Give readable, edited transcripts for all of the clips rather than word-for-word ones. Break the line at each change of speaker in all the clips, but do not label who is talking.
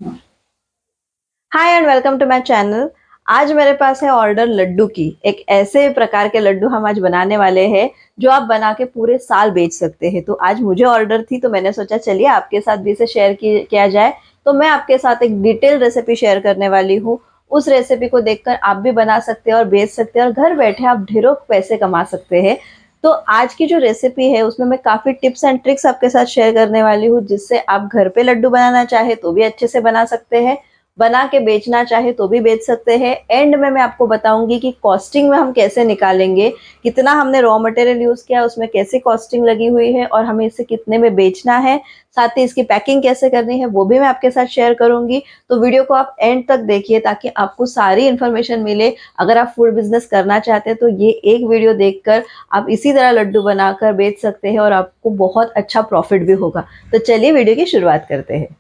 Hi and welcome to my channel. आज मेरे पास है ऑर्डर लड्डू की। एक ऐसे प्रकार के लड्डू हम आज बनाने वाले हैं जो आप बना के पूरे साल बेच सकते हैं। तो आज मुझे ऑर्डर थी तो मैंने सोचा चलिए आपके साथ भी इसे शेयर किया जाए। तो मैं आपके साथ एक डिटेल रेसिपी शेयर करने वाली हूँ। उस रेसिपी को देखकर आप भी बना सकते हैं और बेच सकते हैं और घर बैठे आप ढेरों पैसे कमा सकते हैं। तो आज की जो रेसिपी है उसमें मैं काफ़ी टिप्स एंड ट्रिक्स आपके साथ शेयर करने वाली हूँ, जिससे आप घर पे लड्डू बनाना चाहे तो भी अच्छे से बना सकते हैं, बना के बेचना चाहे तो भी बेच सकते हैं। एंड में मैं आपको बताऊंगी कि कॉस्टिंग में हम कैसे निकालेंगे, कितना हमने रॉ मटेरियल यूज़ किया, उसमें कैसे कॉस्टिंग लगी हुई है और हमें इसे कितने में बेचना है, साथ ही इसकी पैकिंग कैसे करनी है वो भी मैं आपके साथ शेयर करूंगी। तो वीडियो को आप एंड तक देखिए ताकि आपको सारी इन्फॉर्मेशन मिले। अगर आप फूड बिजनेस करना चाहते हैं तो ये एक वीडियो देखकर आप इसी तरह लड्डू बनाकर बेच सकते हैं और आपको बहुत अच्छा प्रॉफिट भी होगा। तो चलिए वीडियो की शुरुआत करते हैं।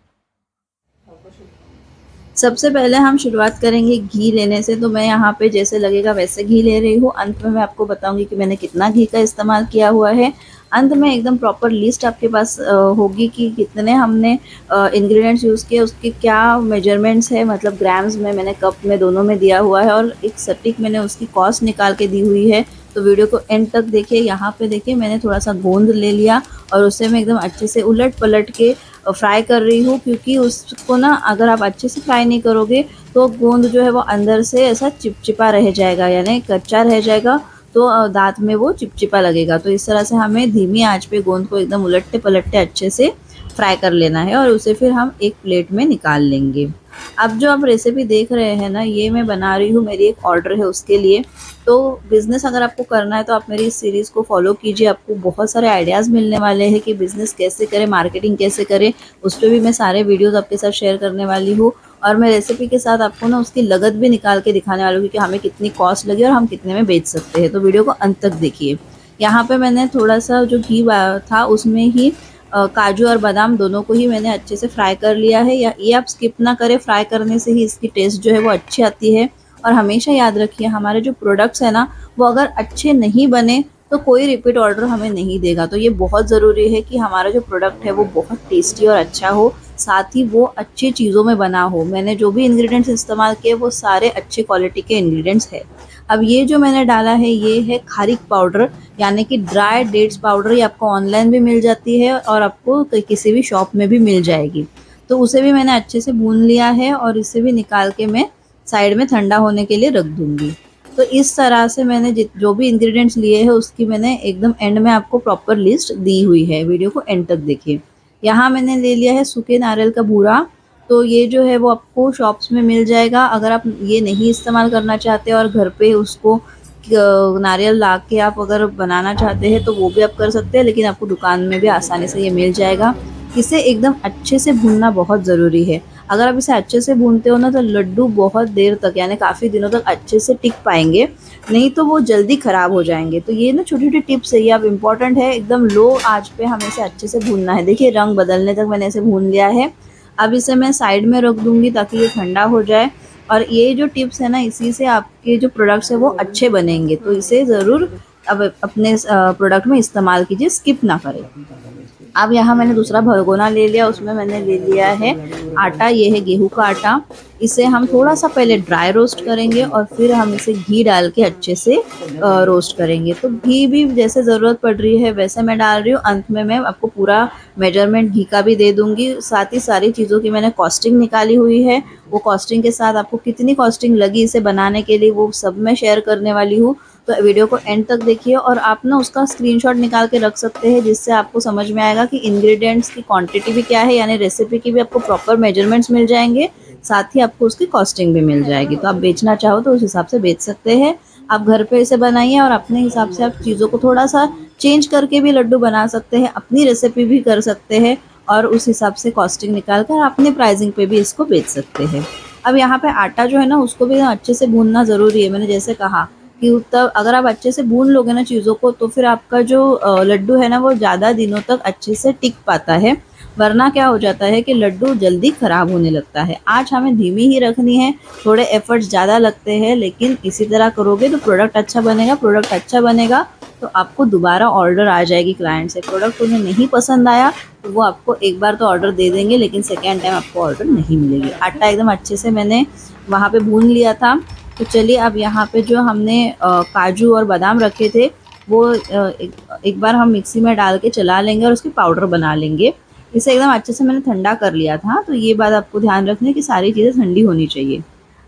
सबसे पहले हम शुरुआत करेंगे घी लेने से। तो मैं यहाँ पे जैसे लगेगा वैसे घी ले रही हूँ। अंत में मैं आपको बताऊंगी कि मैंने कितना घी का इस्तेमाल किया हुआ है। अंत में एकदम प्रॉपर लिस्ट आपके पास होगी कि कितने हमने इंग्रेडिएंट्स यूज़ किए, उसके क्या मेजरमेंट्स है, मतलब ग्राम्स में, मैंने कप में, दोनों में दिया हुआ है और एक सटीक मैंने उसकी कॉस्ट निकाल के दी हुई है। तो वीडियो को एंड तक देखिए। यहाँ पे देखिए मैंने थोड़ा सा गोंद ले लिया और उसे मैं एकदम अच्छे से उलट पलट के फ्राई कर रही हूँ, क्योंकि उसको ना अगर आप अच्छे से फ्राई नहीं करोगे तो गोंद जो है वो अंदर से ऐसा चिपचिपा रह जाएगा, यानी कच्चा रह जाएगा। तो दांत में वो चिपचिपा लगेगा। तो इस तरह से हमें धीमी आंच पे गोंद को एकदम उलटते पलटते अच्छे से फ्राई कर लेना है और उसे फिर हम एक प्लेट में निकाल लेंगे। अब जो आप रेसिपी देख रहे हैं ना, ये मैं बना रही हूँ, मेरी एक ऑर्डर है उसके लिए। तो बिज़नेस अगर आपको करना है तो आप मेरी इस सीरीज़ को फॉलो कीजिए। आपको बहुत सारे आइडियाज़ मिलने वाले हैं कि बिज़नेस कैसे करें, मार्केटिंग कैसे करें। उस पर भी मैं सारे वीडियोज़ आपके साथ शेयर करने वाली हूँ और मैं रेसिपी के साथ आपको ना उसकी लागत भी निकाल के दिखाने वाली हूँ कि हमें कितनी कॉस्ट लगी और हम कितने में बेच सकते हैं। तो वीडियो को अंत तक देखिए। यहाँ पे मैंने थोड़ा सा जो घी था उसमें ही काजू और बादाम दोनों को ही मैंने अच्छे से फ्राई कर लिया है। या ये आप स्किप ना करें, फ्राई करने से ही इसकी टेस्ट जो है वो अच्छी आती है। और हमेशा याद रखिए हमारे जो प्रोडक्ट्स है ना, वो अगर अच्छे नहीं बने तो कोई रिपीट ऑर्डर हमें नहीं देगा। तो ये बहुत ज़रूरी है कि हमारा जो प्रोडक्ट है वो बहुत टेस्टी और अच्छा हो, साथ ही वो अच्छी चीज़ों में बना हो। मैंने जो भी इंग्रेडिएंट्स इस्तेमाल किए वो सारे अच्छे क्वालिटी के इंग्रेडिएंट्स है। अब ये जो मैंने डाला है ये है खारीक पाउडर, यानी कि ड्राई डेट्स पाउडर। ये आपको ऑनलाइन भी मिल जाती है और आपको किसी भी शॉप में भी मिल जाएगी। तो उसे भी मैंने अच्छे से भून लिया है और इसे भी निकाल के मैं साइड में ठंडा होने के लिए रख दूंगी। तो इस तरह से मैंने जो भी इंग्रेडिएंट्स लिए हैं उसकी मैंने एकदम एंड में आपको प्रॉपर लिस्ट दी हुई है। वीडियो को एंड तक देखिए। यहाँ मैंने ले लिया है सूखे नारियल का बूरा। तो ये जो है वो आपको शॉप्स में मिल जाएगा। अगर आप ये नहीं इस्तेमाल करना चाहते और घर पे उसको नारियल ला के आप अगर बनाना चाहते हैं तो वो भी आप कर सकते हैं, लेकिन आपको दुकान में भी आसानी से ये मिल जाएगा। इसे एकदम अच्छे से भूनना बहुत ज़रूरी है। अगर आप इसे अच्छे से भूनते हो ना तो लड्डू बहुत देर तक, यानी काफ़ी दिनों तक अच्छे से टिक पाएंगे, नहीं तो वो जल्दी ख़राब हो जाएंगे। तो ये ना छोटी छोटी टिप्स है, ये अब इम्पॉर्टेंट है। एकदम लो आंच पे हमें इसे अच्छे से भूनना है। देखिए रंग बदलने तक मैंने इसे भून लिया है। अब इसे मैं साइड में रख दूंगी ताकि ये ठंडा हो जाए। और ये जो टिप्स है ना, इसी से आपके जो प्रोडक्ट्स है वो अच्छे बनेंगे। तो इसे ज़रूर अब अपने प्रोडक्ट में इस्तेमाल कीजिए, स्किप ना करें। अब यहाँ मैंने दूसरा भगोना ले लिया, उसमें मैंने ले लिया है आटा। ये है गेहूं का आटा। इसे हम थोड़ा सा पहले ड्राई रोस्ट करेंगे और फिर हम इसे घी डाल के अच्छे से रोस्ट करेंगे। तो घी भी जैसे ज़रूरत पड़ रही है वैसे मैं डाल रही हूँ। अंत में मैं आपको पूरा मेजरमेंट घी का भी दे दूँगी। साथ ही सारी चीज़ों की मैंने कॉस्टिंग निकाली हुई है। वो कॉस्टिंग के साथ आपको कितनी कॉस्टिंग लगी इसे बनाने के लिए वो सब मैं शेयर करने वाली हूँ। तो वीडियो को एंड तक देखिए और आप ना उसका स्क्रीनशॉट निकाल के रख सकते हैं, जिससे आपको समझ में आएगा कि इंग्रेडिएंट्स की क्वांटिटी भी क्या है, यानी रेसिपी की भी आपको प्रॉपर मेजरमेंट्स मिल जाएंगे, साथ ही आपको उसकी कॉस्टिंग भी मिल जाएगी। तो आप बेचना चाहो तो उस हिसाब से बेच सकते हैं। आप घर पे इसे बनाइए और अपने हिसाब से आप चीज़ों को थोड़ा सा चेंज करके भी लड्डू बना सकते हैं, अपनी रेसिपी भी कर सकते हैं और उस हिसाब से कॉस्टिंग निकाल कर अपने प्राइसिंग पे भी इसको बेच सकते हैं। अब यहाँ पे आटा जो है ना उसको भी अच्छे से भूनना ज़रूरी है। मैंने जैसे कहा कि तब अगर आप अच्छे से भून लोगे ना चीज़ों को तो फिर आपका जो लड्डू है ना वो ज़्यादा दिनों तक अच्छे से टिक पाता है। वरना क्या हो जाता है कि लड्डू जल्दी ख़राब होने लगता है। आँच हमें धीमी ही रखनी है, थोड़े एफर्ट्स ज़्यादा लगते हैं, लेकिन इसी तरह करोगे तो प्रोडक्ट अच्छा बनेगा। प्रोडक्ट अच्छा बनेगा तो आपको दोबारा ऑर्डर आ जाएगी क्लाइंट से। प्रोडक्ट उन्हें नहीं पसंद आया तो वो आपको एक बार तो ऑर्डर दे देंगे, लेकिन सेकेंड टाइम आपको ऑर्डर नहीं मिलेगी। आटा एकदम अच्छे से मैंने वहाँ पे भून लिया था। तो चलिए अब यहाँ पे जो हमने काजू और बादाम रखे थे वो एक बार हम मिक्सी में डाल के चला लेंगे और उसकी पाउडर बना लेंगे। इसे एकदम अच्छे से मैंने ठंडा कर लिया था, तो ये बात आपको ध्यान रखनी है कि सारी चीज़ें ठंडी होनी चाहिए।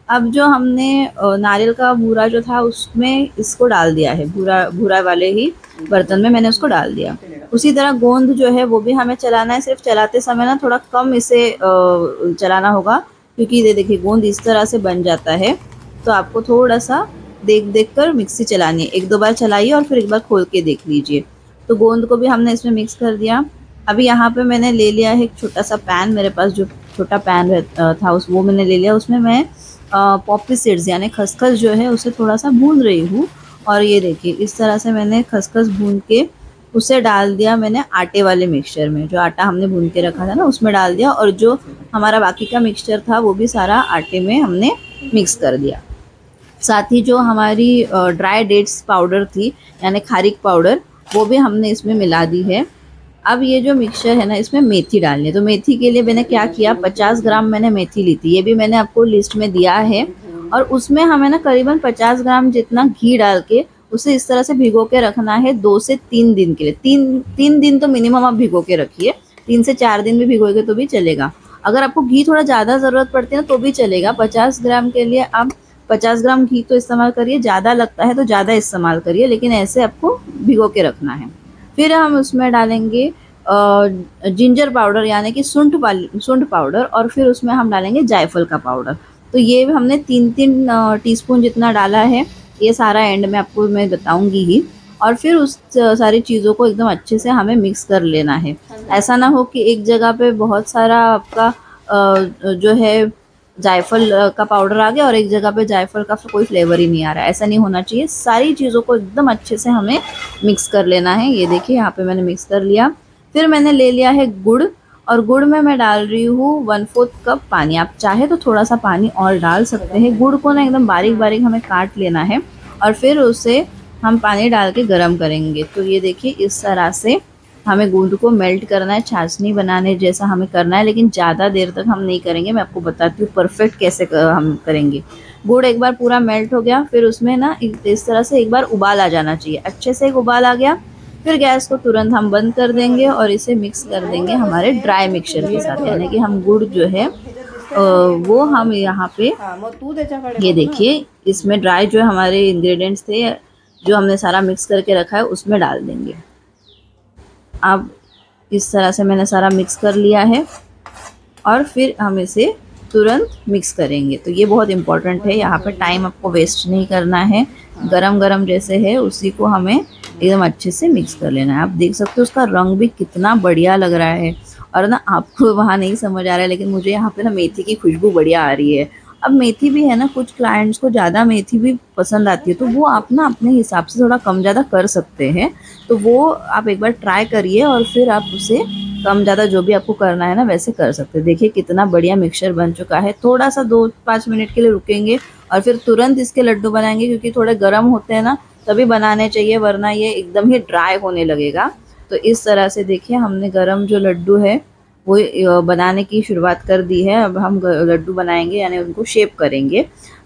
अब जो हमने नारियल का बूरा जो था उसमें इसको डाल दिया है, भूरा भूरा वाले ही बर्तन में मैंने उसको डाल दिया। उसी तरह गोंद जो है वो भी हमें चलाना है, सिर्फ चलाते समय ना थोड़ा कम इसे चलाना होगा, क्योंकि ये देखिए गोंद इस तरह से बन जाता है। तो आपको थोड़ा सा देख देख कर मिक्सी चलानी है, एक दो बार चलाइए और फिर एक बार खोल के देख लीजिए। तो गोंद को भी हमने इसमें मिक्स कर दिया। अभी यहाँ पे मैंने ले लिया है एक छोटा सा पैन, मेरे पास जो छोटा पैन था उस वो मैंने ले लिया। उसमें मैं पॉपी सीड्स यानी खसखस जो है उसे थोड़ा सा भून रही हूँ। और ये देखिए इस तरह से मैंने खसखस भून के उसे डाल दिया मैंने आटे वाले मिक्सचर में। जो आटा हमने भून के रखा था ना उसमें डाल दिया, और जो हमारा बाकी का मिक्सचर था वो भी सारा आटे में हमने मिक्स कर दिया। साथ ही जो हमारी ड्राई डेट्स पाउडर थी यानी खारीक पाउडर, वो भी हमने इसमें मिला दी है। अब ये जो मिक्सचर है ना इसमें मेथी डालनी है। तो मेथी के लिए मैंने क्या किया, 50 ग्राम मैंने मेथी ली थी, ये भी मैंने आपको लिस्ट में दिया है। और उसमें हमें ना करीबन 50 ग्राम जितना घी डाल के उसे इस तरह से भिगो के रखना है 2 से 3 दिन के लिए। तीन दिन तो मिनिमम आप भिगो के रखिए, 3 से 4 दिन भी भिगोगे तो भी चलेगा। अगर आपको घी थोड़ा ज़्यादा ज़रूरत पड़ती है ना तो भी चलेगा। 50 ग्राम के लिए आप 50 ग्राम घी तो इस्तेमाल करिए, ज़्यादा लगता है तो ज़्यादा इस्तेमाल करिए, लेकिन ऐसे आपको भिगो के रखना है। फिर हम उसमें डालेंगे जिंजर पाउडर यानी कि सूंठ पाउडर, और फिर उसमें हम डालेंगे जायफल का पाउडर। तो ये हमने 3-3 टीस्पून जितना डाला है। ये सारा एंड में आपको मैं बताऊंगी ही। और फिर उस सारी चीज़ों को एकदम अच्छे से हमें मिक्स कर लेना है। ऐसा ना हो कि एक जगह पे बहुत सारा आपका जो है जायफल का पाउडर आ गया और एक जगह पे जायफल का कोई फ्लेवर ही नहीं आ रहा है। ऐसा नहीं होना चाहिए, सारी चीज़ों को एकदम अच्छे से हमें मिक्स कर लेना है। ये देखिए यहाँ पे मैंने मिक्स कर लिया। फिर मैंने ले लिया है गुड़, और गुड़ में मैं डाल रही हूँ 1/4 कप पानी। आप चाहे तो थोड़ा सा पानी और डाल सकते हैं। गुड़ को ना एकदम बारीक बारीक हमें काट लेना है और फिर उसे हम पानी डाल के गर्म करेंगे। तो ये देखिए इस तरह से हमें गुड़ को मेल्ट करना है, छाछनी बनाने जैसा हमें करना है, लेकिन ज़्यादा देर तक हम नहीं करेंगे। मैं आपको बताती हूँ परफेक्ट कैसे हम करेंगे। गुड़ एक बार पूरा मेल्ट हो गया, फिर उसमें ना इस तरह से एक बार उबाल आ जाना चाहिए। अच्छे से एक उबाल आ गया, फिर गैस को तुरंत हम बंद कर देंगे और इसे मिक्स कर देंगे हमारे ड्राई मिक्सचर के साथ। यानी कि हम गुड़ जो है वो हम यहाँ पे ये देखिए इसमें ड्राई जो हमारे इंग्रेडिएंट्स थे जो हमने सारा मिक्स करके रखा है उसमें डाल देंगे। अब इस तरह से मैंने सारा मिक्स कर लिया है और फिर हम इसे तुरंत मिक्स करेंगे। तो ये बहुत इम्पोर्टेंट है, यहाँ पे टाइम आपको वेस्ट नहीं करना है। गरम गरम जैसे है उसी को हमें एकदम अच्छे से मिक्स कर लेना है। आप देख सकते हो उसका रंग भी कितना बढ़िया लग रहा है। और ना आपको वहाँ नहीं समझ आ रहा है, लेकिन मुझे यहाँ पे ना मेथी की खुशबू बढ़िया आ रही है। अब मेथी भी है ना, कुछ क्लाइंट्स को ज़्यादा मेथी भी पसंद आती है, तो वो आप ना अपने हिसाब से थोड़ा कम ज़्यादा कर सकते हैं। तो वो आप एक बार ट्राई करिए और फिर आप उसे कम ज़्यादा जो भी आपको करना है ना वैसे कर सकते हैं। देखिए कितना बढ़िया मिक्सचर बन चुका है। थोड़ा सा 2-5 मिनट के लिए रुकेंगे और फिर तुरंत इसके लड्डू बनाएंगे, क्योंकि थोड़े गर्म होते हैं ना तभी बनाने चाहिए, वरना ये एकदम ही ड्राई होने लगेगा। तो इस तरह से देखिए हमने गरम जो लड्डू है वो बनाने की शुरुआत कर दी है। अब हम लड्डू बनाएंगे यानी उनको शेप करेंगे।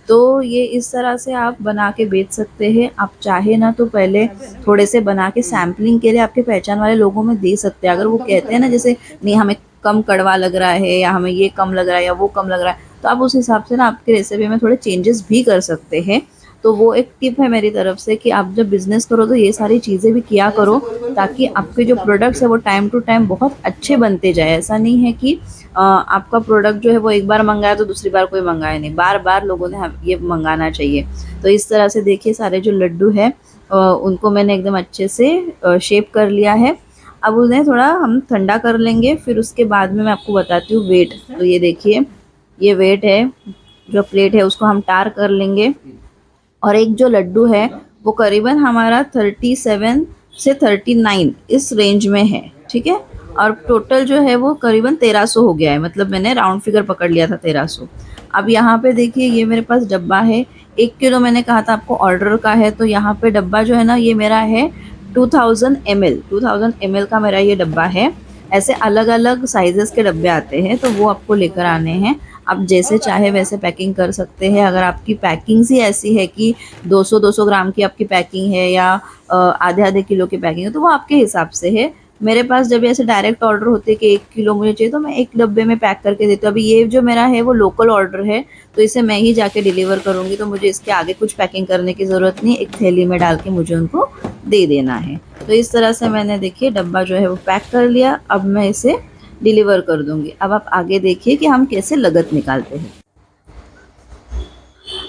तो ये इस तरह से आप बना के बेच सकते हैं। आप चाहे ना तो पहले थोड़े से बना के सैम्पलिंग के लिए आपके पहचान वाले लोगों में दे सकते हैं। अगर वो कहते हैं ना जैसे नहीं हमें कम कड़वा लग रहा है या हमें ये कम लग रहा है या वो कम लग रहा है, तो आप उस हिसाब से ना आपकी रेसिपी में थोड़े चेंजेस भी कर सकते हैं। तो वो एक टिप है मेरी तरफ से कि आप जब बिज़नेस करो तो ये सारी चीज़ें भी किया करो, ताकि आपके जो प्रोडक्ट्स है वो टाइम टू टाइम बहुत अच्छे बनते जाए। ऐसा नहीं है कि आपका प्रोडक्ट जो है वो एक बार मंगाया तो दूसरी बार कोई मंगाए नहीं, बार बार लोगों ने ये मंगाना चाहिए। तो इस तरह से देखिए सारे जो लड्डू है उनको मैंने एकदम अच्छे से शेप कर लिया है। अब उन्हें थोड़ा हम ठंडा कर लेंगे, फिर उसके बाद में मैं आपको बताती हूँ वेट। तो ये देखिए ये वेट है, जो प्लेट है उसको हम टार कर लेंगे। और एक जो लड्डू है वो करीबन हमारा 37 से 39 इस रेंज में है, ठीक है। और टोटल जो है वो करीबन 1300 हो गया है, मतलब मैंने राउंड फिगर पकड़ लिया था 1300। अब यहाँ पे देखिए ये मेरे पास डब्बा है 1 किलो, मैंने कहा था आपको ऑर्डर का है। तो यहाँ पे डब्बा जो है ना ये मेरा है 2000 ml का मेरा ये डब्बा है। ऐसे अलग-अलग साइज़ेस के डब्बे आते हैं, तो वो आपको लेकर आने हैं। आप जैसे चाहे वैसे पैकिंग कर सकते हैं। अगर आपकी पैकिंग्स ही ऐसी है कि 200-200 ग्राम की आपकी पैकिंग है या आधे-आधे किलो की पैकिंग है, तो वो आपके हिसाब से है। मेरे पास जब ऐसे डायरेक्ट ऑर्डर होते हैं कि 1 किलो मुझे चाहिए, तो मैं 1 डब्बे में पैक करके देती हूँ। अभी ये जो मेरा है वो लोकल ऑर्डर है, तो इसे मैं ही जाके डिलीवर करूँगी, तो मुझे इसके आगे कुछ पैकिंग करने की ज़रूरत नहीं, एक थैली में डाल के मुझे उनको दे देना है। तो इस तरह से मैंने देखिए डब्बा जो है वो पैक कर लिया। अब मैं इसे डिलीवर कर दूँगी। अब आप आगे देखिए कि हम कैसे लागत निकालते हैं।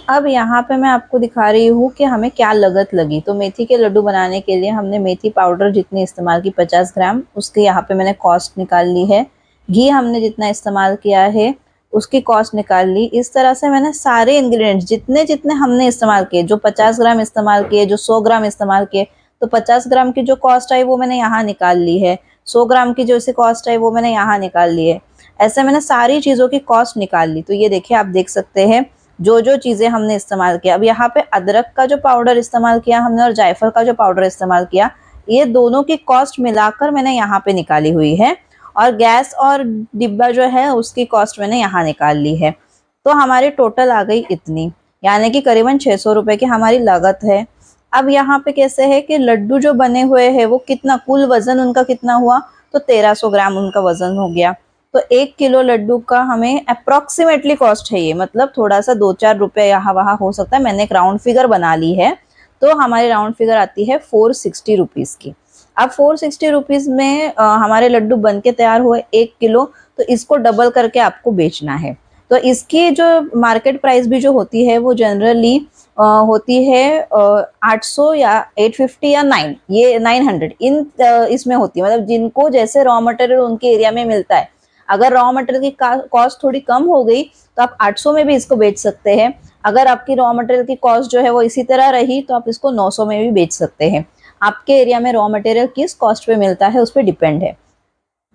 अब यहाँ पे मैं आपको दिखा रही हूँ कि हमें क्या लागत लगी। तो मेथी के लड्डू बनाने के लिए हमने मेथी पाउडर जितनी इस्तेमाल की 50 ग्राम, उसके यहाँ पे मैंने कॉस्ट निकाल ली है। घी हमने जितना इस्तेमाल किया है उसकी कॉस्ट निकाल ली। इस तरह से मैंने सारे इंग्रेडिएंट्स जितने जितने हमने इस्तेमाल किए, जो 50 ग्राम इस्तेमाल किए, जो 100 ग्राम इस्तेमाल किए, तो 50 ग्राम की जो कॉस्ट आई वो मैंने यहाँ निकाल ली है। 100 ग्राम की जो इसे कॉस्ट आई वो मैंने यहाँ निकाल ली है। ऐसे मैंने सारी चीज़ों की कॉस्ट निकाल ली। तो ये देखिए, आप देख सकते हैं जो जो चीज़ें हमने इस्तेमाल किया। अब यहाँ पे अदरक का जो पाउडर इस्तेमाल किया हमने और जायफल का जो पाउडर इस्तेमाल किया, ये दोनों की कॉस्ट मिलाकर मैंने यहाँ पे निकाली हुई है। और गैस और डिब्बा जो है उसकी कॉस्ट मैंने यहाँ निकाल ली है। तो हमारी टोटल आ गई इतनी, यानी कि करीबन 600 रुपये की हमारी लागत है। अब यहाँ पे कैसे है कि लड्डू जो बने हुए हैं वो कितना, कुल वज़न उनका कितना हुआ, तो 1300 ग्राम उनका वज़न हो गया। तो 1 किलो लड्डू का हमें अप्रॉक्सीमेटली कॉस्ट है ये, मतलब थोड़ा सा 2-4 रुपये यहाँ वहाँ हो सकता है। मैंने एक राउंड फिगर बना ली है, तो हमारी राउंड फिगर आती है 460 रुपीज़ की। अब 460 रुपीज़ में हमारे लड्डू बन के तैयार हुए 1 किलो, तो इसको डबल करके आपको बेचना है। तो इसकी जो मार्केट प्राइस भी जो होती है वो जनरली होती है 800 या 850 या 900 इसमें होती है। मतलब जिनको जैसे रॉ मटेरियल उनके एरिया में मिलता है, अगर रॉ मटेरियल की कॉस्ट थोड़ी कम हो गई तो आप 800 में भी इसको बेच सकते हैं। अगर आपकी रॉ मटेरियल की कॉस्ट जो है वो इसी तरह रही तो आप इसको 900 में भी बेच सकते हैं। आपके एरिया में रॉ मटेरियल किस कॉस्ट पे मिलता है उस पर डिपेंड है।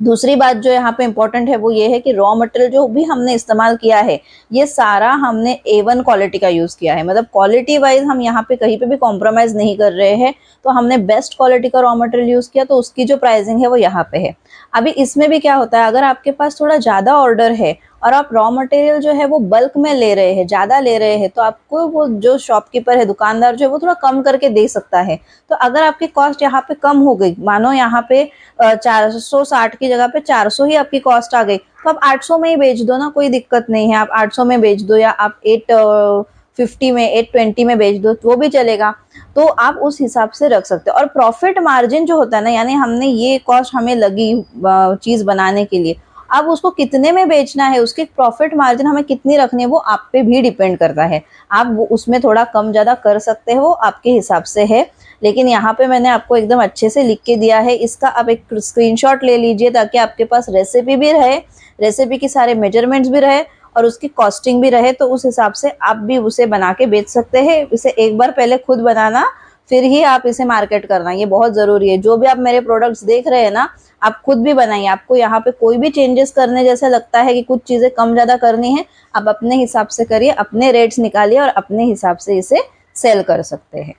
दूसरी बात जो यहाँ पे इम्पोर्टेंट है वो ये है कि रॉ मटेरियल जो भी हमने इस्तेमाल किया है ये सारा हमने A1 क्वालिटी का यूज़ किया है। मतलब क्वालिटी वाइज हम यहाँ पे कहीं पे भी कॉम्प्रोमाइज़ नहीं कर रहे हैं। तो हमने बेस्ट क्वालिटी का रॉ मटेरियल यूज़ किया, तो उसकी जो प्राइसिंग है वो यहाँ पे है। अभी इसमें भी क्या होता है, अगर आपके पास थोड़ा ज़्यादा ऑर्डर है और आप रॉ मटेरियल जो है वो बल्क में ले रहे हैं, ज़्यादा ले रहे हैं, तो आपको वो जो शॉपकीपर है, दुकानदार जो है वो थोड़ा कम करके दे सकता है। तो अगर आपकी कॉस्ट यहाँ पे कम हो गई, मानो यहाँ पे 460 की जगह पे 400 ही आपकी कॉस्ट आ गई, तो आप 800 में ही बेच दो ना, कोई दिक्कत नहीं है। आप 800 में बेच दो या आप 850 में 820 में बेच दो, वो भी चलेगा। तो आप उस हिसाब से रख सकते हो। और प्रॉफिट मार्जिन जो होता है ना, यानी हमने ये कॉस्ट हमें लगी चीज़ बनाने के लिए, अब उसको कितने में बेचना है, उसकी प्रॉफिट मार्जिन हमें कितनी रखनी है वो आप पे भी डिपेंड करता है। आप उसमें थोड़ा कम ज़्यादा कर सकते हो, आपके हिसाब से है। लेकिन यहाँ पे मैंने आपको एकदम अच्छे से लिख के दिया है। इसका आप एक स्क्रीनशॉट ले लीजिए ताकि आपके पास रेसिपी भी रहे, रेसिपी की सारे मेजरमेंट्स भी रहे और उसकी कॉस्टिंग भी रहे। तो उस हिसाब से आप भी उसे बना के बेच सकते हैं। इसे एक बार पहले खुद बनाना, फिर ही आप इसे मार्केट करना, ये बहुत ज़रूरी है। जो भी आप मेरे प्रोडक्ट्स देख रहे हैं ना, आप खुद भी बनाइए। आपको यहाँ पे कोई भी चेंजेस करने जैसा लगता है कि कुछ चीज़ें कम ज़्यादा करनी है, आप अपने हिसाब से करिए, अपने रेट्स निकालिए और अपने हिसाब से इसे सेल कर सकते हैं।